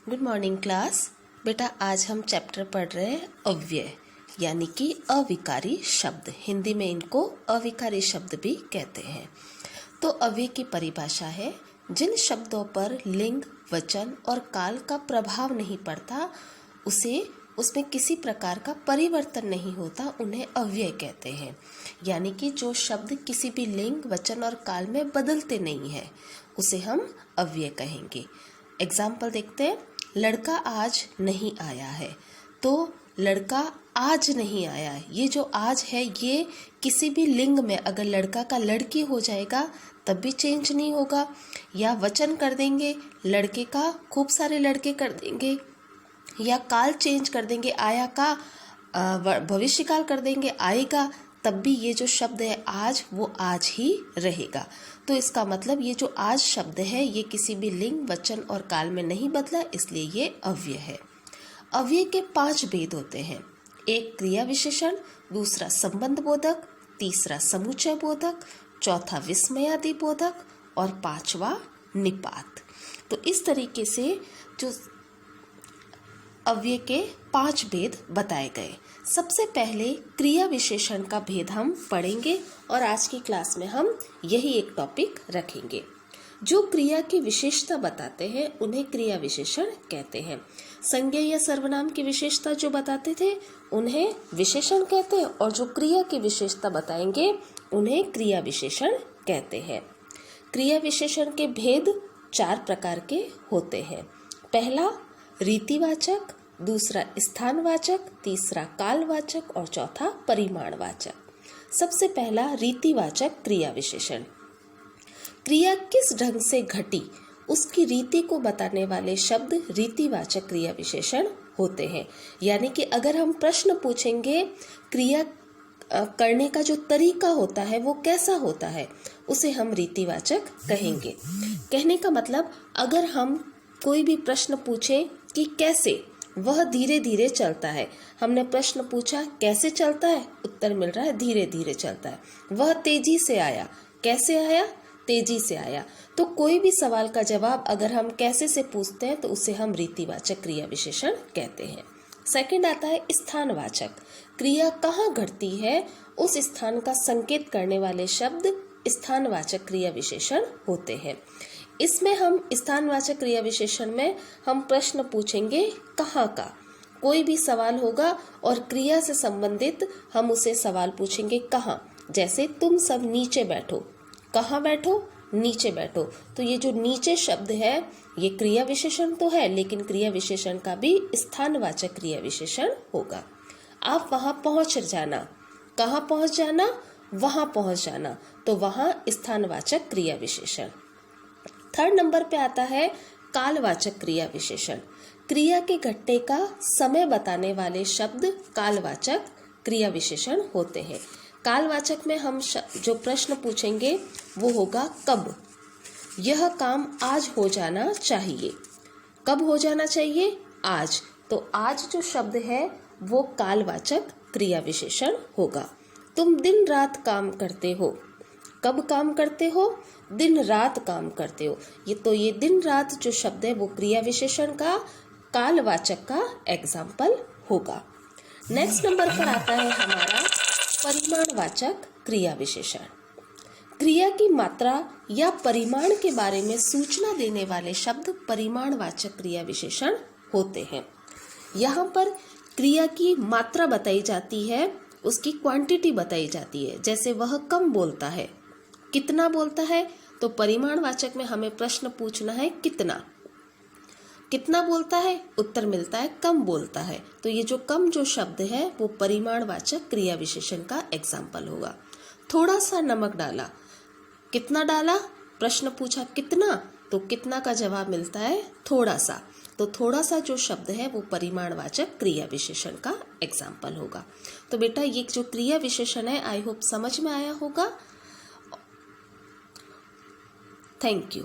Good morning class. बेटा आज हम चैप्टर पढ़ रहे हैं अव्यय यानी कि अविकारी शब्द। हिंदी में इनको अविकारी शब्द भी कहते हैं। तो अव्यय की परिभाषा है जिन शब्दों पर लिंग, वचन और काल का प्रभाव नहीं पड़ता, उसमें किसी प्रकार का परिवर्तन नहीं होता, उन्हें अव्यय कहते हैं। यानी कि जो शब्द किसी भी लिंग, वचन और काल में बदलते नहीं है उसे हम अव्यय कहेंगे। एग्जाम्पल देखते हैं। लड़का आज नहीं आया है, तो लड़का आज नहीं आया है। ये जो आज है ये किसी भी लिंग में अगर लड़का का लड़की हो जाएगा तब भी चेंज नहीं होगा, या वचन कर देंगे लड़के का खूब सारे लड़के कर देंगे, या काल चेंज कर देंगे आया का भविष्य काल कर देंगे आएगा, तब भी ये जो शब्द है आज वो आज ही रहेगा। तो इसका मतलब ये जो आज शब्द है ये किसी भी लिंग, वचन और काल में नहीं बदला, इसलिए ये अव्यय है। अव्यय के 5 भेद होते हैं। एक क्रिया विशेषण, दूसरा संबंध बोधक, तीसरा समुच्चय बोधक, चौथा विस्मयादि बोधक और 5वां निपात। तो इस तरीके से जो अव्यय के 5 भेद बताए गए। सबसे पहले क्रिया विशेषण का भेद हम पढ़ेंगे और आज की क्लास में हम यही एक टॉपिक रखेंगे। जो क्रिया की विशेषता बताते हैं उन्हें क्रिया विशेषण कहते हैं। संज्ञा या सर्वनाम की विशेषता जो बताते थे उन्हें विशेषण कहते हैं, और जो क्रिया की विशेषता बताएंगे उन्हें क्रिया विशेषण कहते हैं। क्रिया विशेषण के भेद 4 प्रकार के होते हैं। पहला रीतिवाचक, दूसरा स्थानवाचक, तीसरा कालवाचक और चौथा परिमाणवाचक। सबसे पहला रीतिवाचक क्रिया विशेषण। क्रिया किस ढंग से घटी उसकी रीति को बताने वाले शब्द रीतिवाचक क्रिया विशेषण होते हैं। यानी कि अगर हम प्रश्न पूछेंगे क्रिया करने का जो तरीका होता है वो कैसा होता है, उसे हम रीतिवाचक कहेंगे। कहने का मतलब अगर हम कोई भी प्रश्न पूछें कि कैसे, वह धीरे धीरे चलता है। हमने प्रश्न पूछा कैसे चलता है, उत्तर मिल रहा है धीरे धीरे चलता है। वह तेजी से आया, कैसे आया, तेजी से आया। तो कोई भी सवाल का जवाब अगर हम कैसे से पूछते हैं तो उसे हम रीतिवाचक क्रिया विशेषण कहते हैं। सेकंड आता है स्थानवाचक। क्रिया कहाँ घटती है उस स्थान का संकेत करने वाले शब्द स्थानवाचक क्रिया विशेषण होते हैं। इसमें हम स्थानवाचक क्रिया विशेषण में हम प्रश्न पूछेंगे कहाँ का। कोई भी सवाल होगा और क्रिया से संबंधित हम उसे सवाल पूछेंगे कहाँ। जैसे तुम सब नीचे बैठो, कहाँ बैठो, नीचे बैठो। तो ये जो नीचे शब्द है ये क्रिया विशेषण तो है, लेकिन क्रिया विशेषण का भी स्थानवाचक क्रिया विशेषण होगा। आप वहां पहुंच जाना, कहाँ पहुंच जाना, वहां पहुंच जाना, तो वहां स्थानवाचक क्रिया विशेषण। थर्ड नंबर पे आता है कालवाचक क्रिया विशेषण। क्रिया के घटने का समय बताने वाले शब्द कालवाचक क्रिया विशेषण होते हैं। कालवाचक में हम जो प्रश्न पूछेंगे वो होगा कब। यह काम आज हो जाना चाहिए। कब हो जाना चाहिए, आज। तो आज जो शब्द है वो कालवाचक क्रिया विशेषण होगा। तुम दिन रात काम करते हो। कब काम करते हो, दिन रात काम करते हो। ये दिन रात जो शब्द है वो क्रिया विशेषण का कालवाचक का एग्जाम्पल होगा। नेक्स्ट नंबर पर आता है हमारा परिमाणवाचक क्रिया विशेषण। क्रिया की मात्रा या परिमाण के बारे में सूचना देने वाले शब्द परिमाणवाचक क्रिया विशेषण होते हैं। यहाँ पर क्रिया की मात्रा बताई जाती है, उसकी क्वांटिटी बताई जाती है। जैसे वह कम बोलता है, कितना बोलता है, तो परिमाणवाचक में हमें प्रश्न पूछना है कितना। कितना बोलता है, उत्तर मिलता है कम बोलता है। तो ये जो कम जो शब्द है वो परिमाणवाचक क्रिया विशेषण का एग्जाम्पल होगा। थोड़ा सा नमक डाला, कितना डाला, प्रश्न पूछा कितना, तो कितना का जवाब मिलता है थोड़ा सा। तो थोड़ा सा जो शब्द है वो परिमाणवाचक क्रिया विशेषण का एग्जाम्पल होगा। तो बेटा ये जो क्रिया विशेषण है आई होप समझ में आया होगा। Thank you.